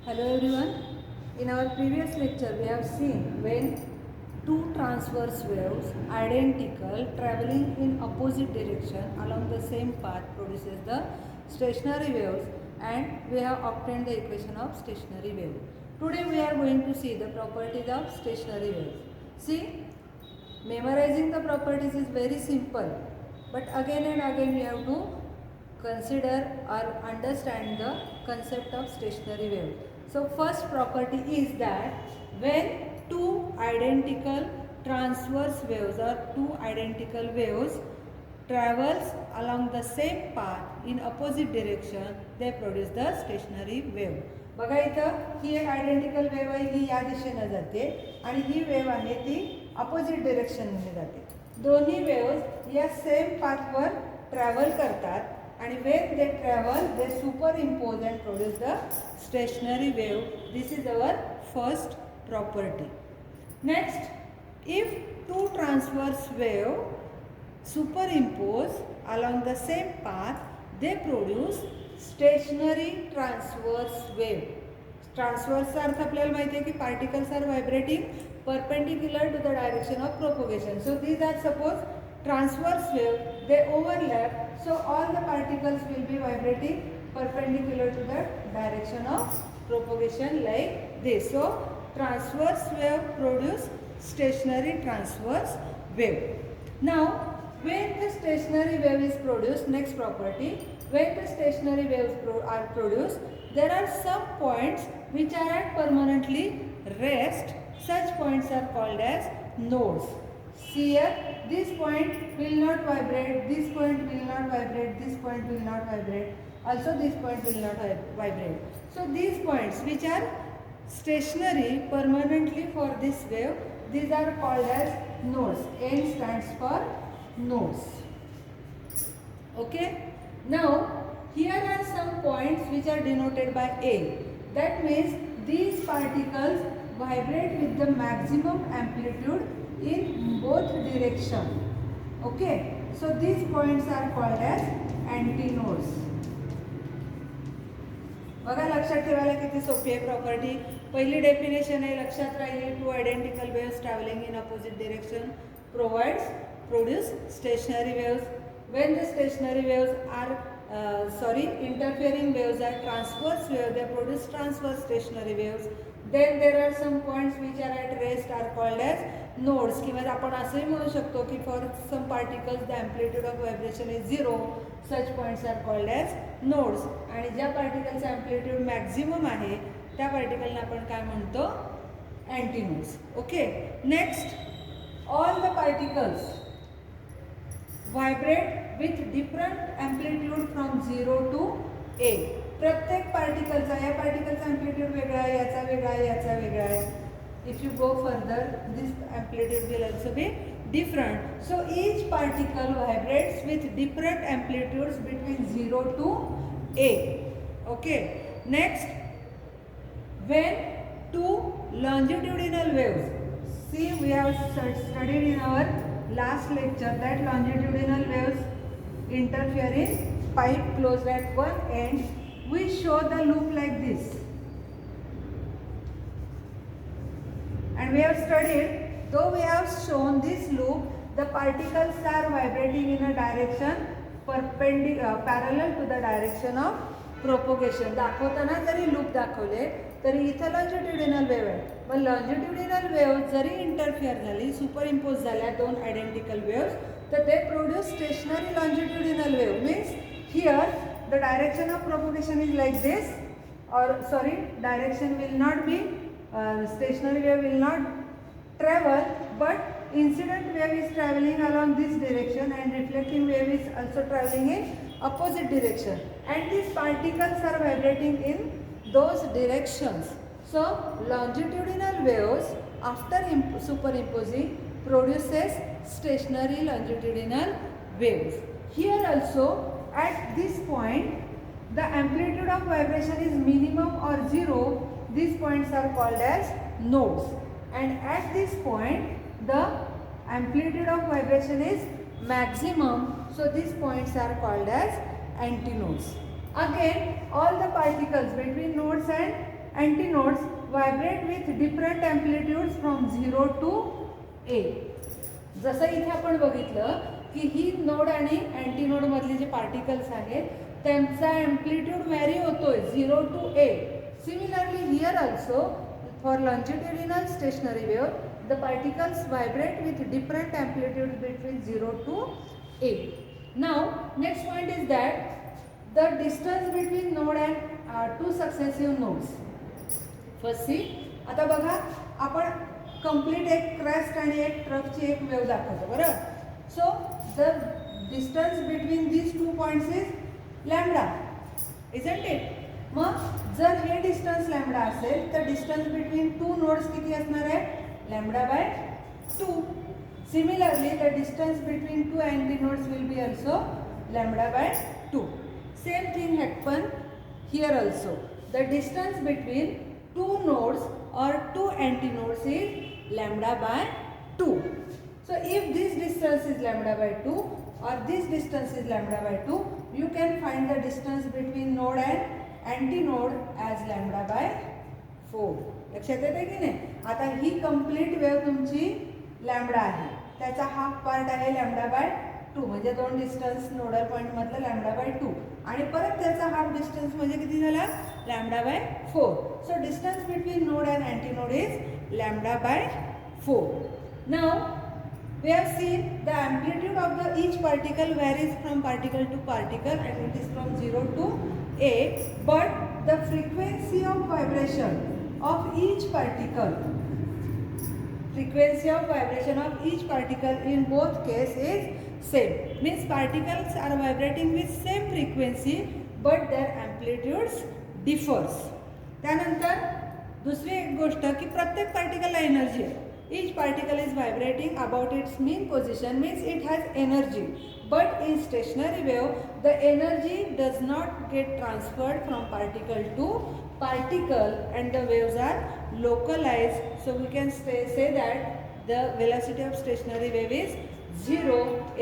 Hello everyone. In our previous lecture we have seen when two transverse waves identical traveling in opposite direction along the same path produces the stationary waves, and we have obtained the equation of stationary wave. Today we are going to see the properties of stationary waves. See, memorizing the properties is very simple, but again and again we have to consider or understand the concept of stationary wave. So first property is that when two identical transverse waves or two identical waves travels along the same path in opposite direction, they produce the stationary wave. बघा इथं ही एक identical wave आहे, ही या दिशेने जाते आणि ही wave आहे ती अपोजिट डिरेक्शनने जाते. दोन्ही वेव्स या सेम पाथवर ट्रॅव्हल करतात and when they travel they superimpose and produce the stationary wave. This is our first property. Next, if two transverse wave superimpose along the same path, they produce stationary transverse wave. Transverse अर्थ आपल्याला माहिती आहे की particles are vibrating perpendicular to the direction of propagation. So these are suppose transverse wave, they overlap, so all the particles will be vibrating perpendicular to the direction of propagation like this. So transverse wave produce stationary transverse wave. Now when the stationary wave is produced, next property, when the stationary waves are produced, there are some points which are at permanently rest. Such points are called as nodes. See here, this point will not vibrate, this point will not vibrate, this point will not vibrate, also this point will not vibrate. So these points which are stationary permanently for this wave, these are called as nodes. N stands for nodes. Okay. Now here are some points which are denoted by A. That means these particles vibrate with the maximum amplitude in both direction. Okay, so these points are called as antinodes. बघा लक्षात ठेवायला किती सोपी आहे property. पहिली definition आहे, लक्षात राहिली, two identical waves travelling in opposite direction produce stationary waves. When the stationary waves are interfering waves are transverse waves, they produce transverse stationary waves. Then there are some points which are at rest are called as nodes. किंवा आपण असंही म्हणू शकतो की for some particles the amplitude of vibration is 0. Such points are called as nodes. आणि ज्या particles amplitude maximum आहे त्या particleना आपण काय म्हणतो, antinodes. Okay. Next, all the particles vibrate with different amplitude from 0 to A. प्रत्येक पार्टिकलचा, या पार्टिकलचा amplitude वेगळा आहे, याचा वेगळा आहे, याचा वेगळा आहे. If you go further, this amplitude will also be different. So each particle vibrates with different amplitudes between 0 to A. Okay. Next, when two longitudinal waves, see we have studied in our last lecture that longitudinal waves interfere in pipe closed at one end. We show the loop like this, and we have studied, though we have shown this loop, the particles are vibrating in a direction parallel to the direction of propagation. दाखवताना जरी loop दाखवले तरी इथं longitudinal wave आहे, पण longitudinal wave जरी interfere झाली, superimpose झाल्या दोन आयडेंटिकल वेव्स, तर ते produce stationary longitudinal wave. Means here the direction of propagation is like this, or sorry, direction will not be, stationary wave will not travel, but incident wave is traveling along this direction and reflecting wave is also traveling in opposite direction, and these particles are vibrating in those directions. So longitudinal waves after superimposing produces stationary longitudinal waves. Here also at this point the amplitude of vibration is minimum or 0. These points are called as nodes, and at this point the amplitude of vibration is maximum, so these points are called as antinodes. Again, all the particles between nodes and antinodes vibrate with different amplitudes from 0 to a. जसं इथे आपण बघितलं की ही node आणि antinode मधले जे particles आहेत त्यांचा एम्प्लिट्यूड व्हॅरी होतोय 0 to a. Similarly here also for longitudinal stationary wave the particles vibrate with different amplitudes between 0 to a. Now next point is that the distance between node and two successive nodes. First see, आता बघा आपण complete एक crest आणि एक ट्रफची एक wave दाखवतो बरोबर. So the distance between these two points is lambda, isn't it. मग जर हे डिस्टन्स लॅम्बडा असेल तर डिस्टन्स बिटवीन टू नोड्स किती असणार आहे? lambda by 2. Similarly, the distance between two antinodes will be also lambda by 2. Same thing happen here also. The distance between two nodes or two antinodes is lambda by 2. So, if this distance is lambda by 2 or this distance is lambda by 2, you can find the distance between node and antinode as lambda by 4. लक्षात येते की नाही. आता ही complete wave तुमची lambda आहे, त्याचा half part आहे लॅम्बडा बाय 2 म्हणजे दोन डिस्टन्स नोडल पॉईंट मधलं लॅम्बडा बाय 2 आणि परत त्याचा हाफ डिस्टन्स म्हणजे किती झाला? Lambda by 4. So distance between node and antinode is lambda by 4. Now we have seen the amplitude of the each particle varies from particle to particle and it is from 0 to a, but the frequency of vibration of each particle in both case is same. Means particles are vibrating with same frequency but their amplitudes differs. त्यानंतर दुसरी एक गोष्ट की प्रत्येक पार्टिकलला energy आहे. Each particle is vibrating about its mean position, means it has energy. But in stationary wave, the energy does not get transferred from particle to particle and the waves are localized. So we can say that the velocity of stationary wave is 0.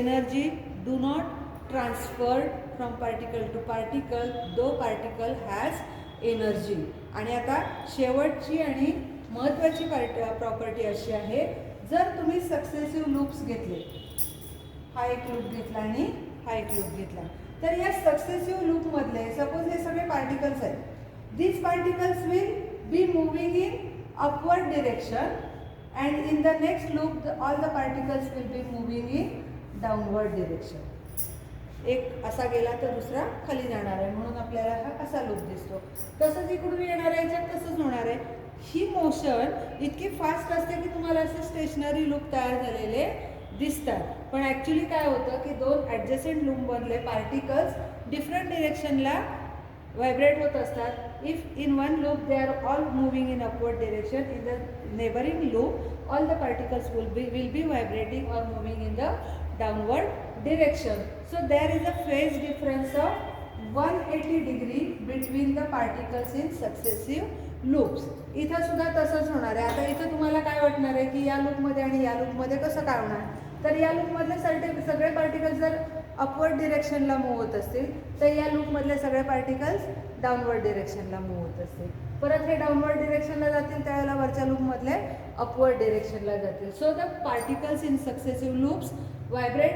Energy do not transferred from particle to particle, though particle has energy. आणि आता शेवटची आणि महत्त्वाची property अशी आहे, जर तुम्ही successive loops घेतले, हा एक लूप घेतला आणि हा एक लूप घेतला, तर या सक्सेसिव्ह लूपमधले सपोज हे सगळे पार्टिकल्स आहेत. These particles will be moving in upward direction and in the next loop all the particles will be moving in downward direction. एक असा गेला तर दुसरा खाली जाणार आहे म्हणून आपल्याला हा असा लूप दिसतो. तसंच इकडून येणार आहे याच्यात तसंच होणार आहे. ही मोशन इतकी फास्ट असते की तुम्हाला असे स्टेशनरी लूप तयार झालेले दिसतात, पण ॲक्च्युली काय होतं की दोन ॲडजसेंट लूपमधले पार्टिकल्स डिफरंट डिरेक्शनला व्हायब्रेट होत असतात. If in one loop they are all moving in upward direction, in the neighbouring loop all the particles will be vibrating or moving in the downward direction. So there is a phase difference of 180 degree between the particles in successive loops. इथं सुद्धा तसंच होणार आहे. आता इथं तुम्हाला काय वाटणार आहे की या लूपमध्ये आणि या लूपमध्ये कसं काय होणार, तर या लूपमधले सगळे पार्टिकल्स जर अपवर्ड डिरेक्शनला मूव्ह होत असतील तर या लूपमधले सगळे पार्टिकल्स डाऊनवर्ड डिरेक्शनला मूव्ह होत असतील. परत हे डाऊनवर्ड डिरेक्शनला जातील त्यावेळेला वरच्या लूपमधले अपवर्ड डिरेक्शनला जातील. So the particles in successive loops vibrate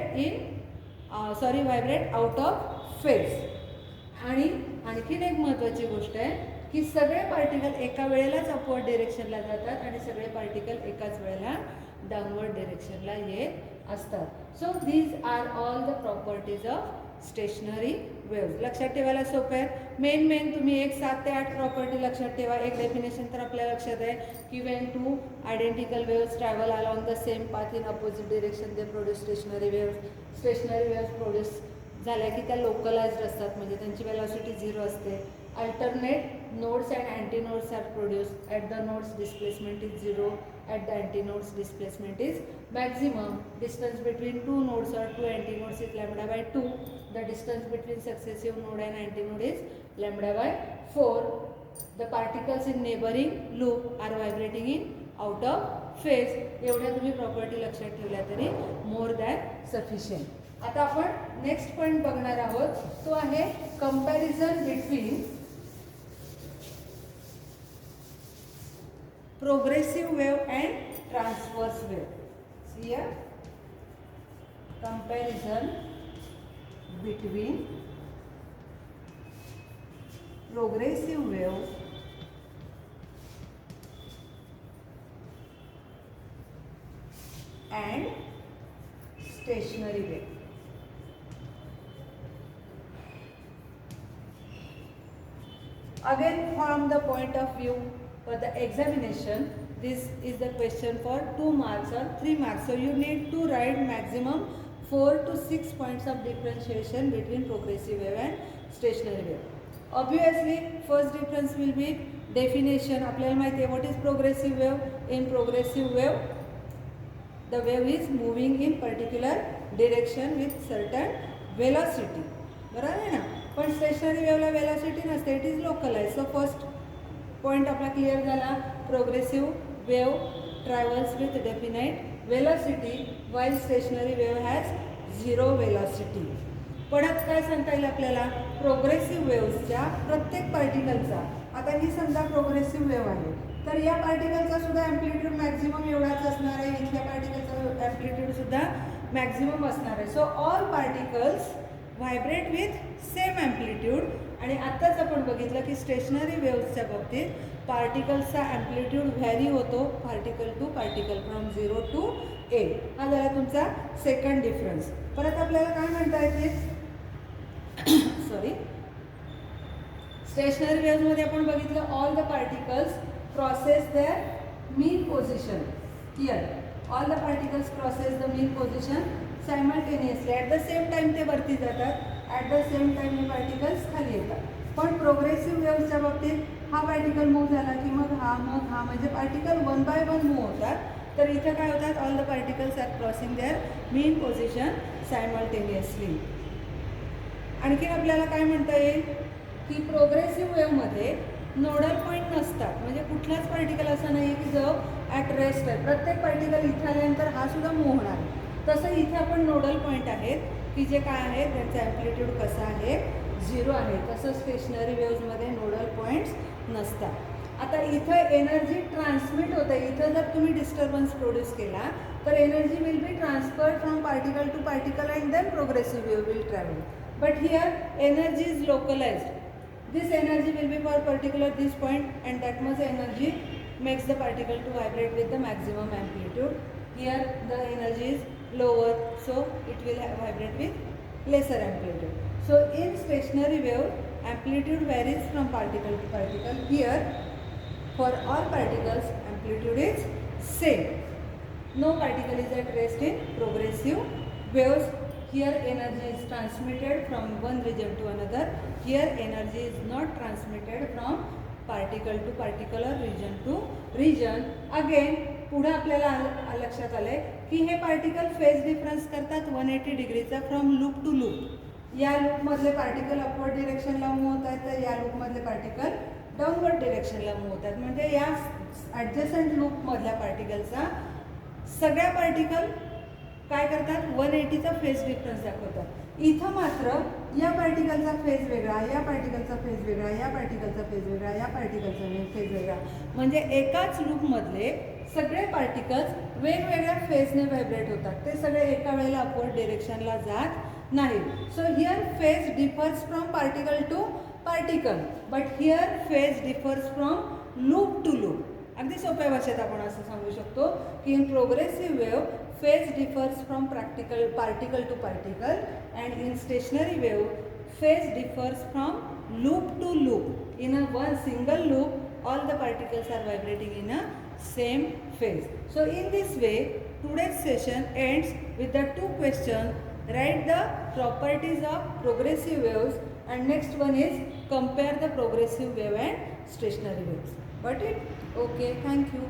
out of phase. आणि आणखीन एक महत्त्वाची गोष्ट आहे की सगळे पार्टिकल एका वेळेलाच अपवर्ड डिरेक्शनला जातात आणि सगळे पार्टिकल एकाच वेळेला डाऊनवर्ड डिरेक्शनला येत असतात. So these are all the properties of stationary waves. लक्षात ठेवायला सोपं आहे. मेन तुम्ही एक 7 ते 8 प्रॉपर्टी लक्षात ठेवा. एक डेफिनेशन तर आपल्या लक्षात आहे की when two identical waves travel along the same path in opposite direction they produce stationary waves. Stationary waves produce झाल्या की त्या लोकलाइज्ड असतात म्हणजे त्यांची वेलॉसिटी 0 असते. Alternate nodes and antinodes are produced. At the nodes displacement is 0, at the antinodes displacement is maximum. Distance between two nodes or two antinodes is lambda by 2. The distance between successive node and antinode is lambda by 4. The particles in neighboring loop are vibrating in out of phase. एवढ्या तुम्ही property लक्षात ठेवल्या तरी more than sufficient. आता आपण next point बघणार आहोत, तो आहे comparison between progressive wave and transverse wave. See here, comparison between progressive wave and stationary wave. Again, from the point of view for the examination, this is the question for 2 marks or 3 marks. So you need to write maximum 4 to 6 points of differentiation between progressive wave and stationary wave. Obviously, first difference will be definition. आपल्याला माहिती आहे what is progressive wave. In progressive wave, the wave is moving in particular direction with certain velocity. बरोबर आहे ना. पण stationery वेव्हला velocity नसते, it is localise. So first point आपला clear झाला. Progressive wave travels with definite velocity while stationery wave has zero velocity. परत काय सांगता येईल आपल्याला, प्रोग्रेसिव्ह वेव्हच्या प्रत्येक पार्टिकलचा, आता ही समजा प्रोग्रेसिव्ह वेव्ह आहे, तर या पार्टिकलचा सुद्धा ॲम्प्लिट्यूड मॅक्झिमम एवढाच असणार आहे, इथल्या पार्टिकलचा ॲम्प्लिट्यूड सुद्धा मॅक्झिमम असणार आहे. So all particles vibrate with same amplitude. आणि आत्ताच आपण बघितलं की स्टेशनरी वेव्हच्या बाबतीत पार्टिकल्सचा ॲम्प्लिट्यूड व्हॅरी होतो particle to particle from 0 to A. हा झाला तुमचा सेकंड डिफरन्स. परत आपल्याला काय म्हणता येते, सॉरी, स्टेशनरी वेव्हमध्ये आपण बघितलं all the particles crosses their mean position. Here all the particles crosses the mean position simultaneously. At the same time ते वरती जातात, ॲट द सेम टाईम हे पार्टिकल्स खाली येतात. पण प्रोग्रेसिव्ह वेव्हच्या बाबतीत हा पार्टिकल मूव्ह झाला की मग हा म्हणजे पार्टिकल 1 by 1 मूव्ह होतात. तर इथं काय होतात, all the particles are crossing their mean position simultaneously. आणखीन आपल्याला काय म्हणता येईल की प्रोग्रेसिव्ह वेव्हमध्ये नोडल पॉईंट नसतात. म्हणजे कुठलाच पार्टिकल असा नाही आहे की जो ॲट रेस्ट आहे. प्रत्येक पार्टिकल इथं आल्यानंतर हा सुद्धा मूव्ह होणार आहे. तसं इथे आपण नोडल पॉईंट आहेत की जे काय आहे त्यांचा ॲम्प्लिट्यूड कसा आहे, 0 आहे. तसं स्टेशनरी वेव्हजमध्ये नोडल पॉईंट्स नसतात. आता इथं एनर्जी ट्रान्समिट होते. इथं जर तुम्ही डिस्टर्बन्स प्रोड्यूस केला तर energy will be transferred from particle to particle and then progressive wave will travel. But here energy is localised. This energy will be for particular this point and that much energy makes the particle to vibrate with the maximum amplitude. Here the energy is lower, so it will vibrate with lesser amplitude. So in stationary wave, amplitude varies from particle to particle. Here for all particles amplitude is same. No particle is at rest in progressive waves. Here energy is transmitted from one region to another. Here energy is not transmitted from particle to particle or region to region. Again पुढे आपल्याला लक्षात आले की हे particle phase difference करतात 180 डिग्रीचा from loop to loop. या लूपमधले पार्टिकल अपवर्ड डिरेक्शनला मूव्ह होत आहेत, तर या लूपमधले पार्टिकल डाऊनवर्ड डिरेक्शनला मूव्ह होतात. म्हणजे या ॲडजस्टंट लूपमधल्या पार्टिकलचा सगळ्या पार्टिकल काय करतात, 180चा फेज डिफरन्स दाखवतात. इथं मात्र या पार्टिकलचा फेज वेगळा, या पार्टिकलचा फेज वेगळा, या पार्टिकलचा फेज वेगळा, या पार्टिकलचा फेज वेगळा. म्हणजे एकाच लूपमधले सगळे पार्टिकल्स वेगवेगळ्या फेजने व्हायब्रेट होतात. ते सगळे एका वेळेला अपवर्ड डिरेक्शनला जात नाही. So here phase differs from particle to particle, but here phase differs from loop to loop. अगदी सोप्या भाषेत आपण असं सांगू शकतो की in progressive wave phase differs from particle to particle, and in stationary wave phase differs from loop to loop. In a one single loop all the particles are vibrating in a same phase. So in this way today's session ends with the 2 questions. Write the properties of progressive waves, and next one is compare the progressive wave and stationary waves. Got it? Okay, thank you.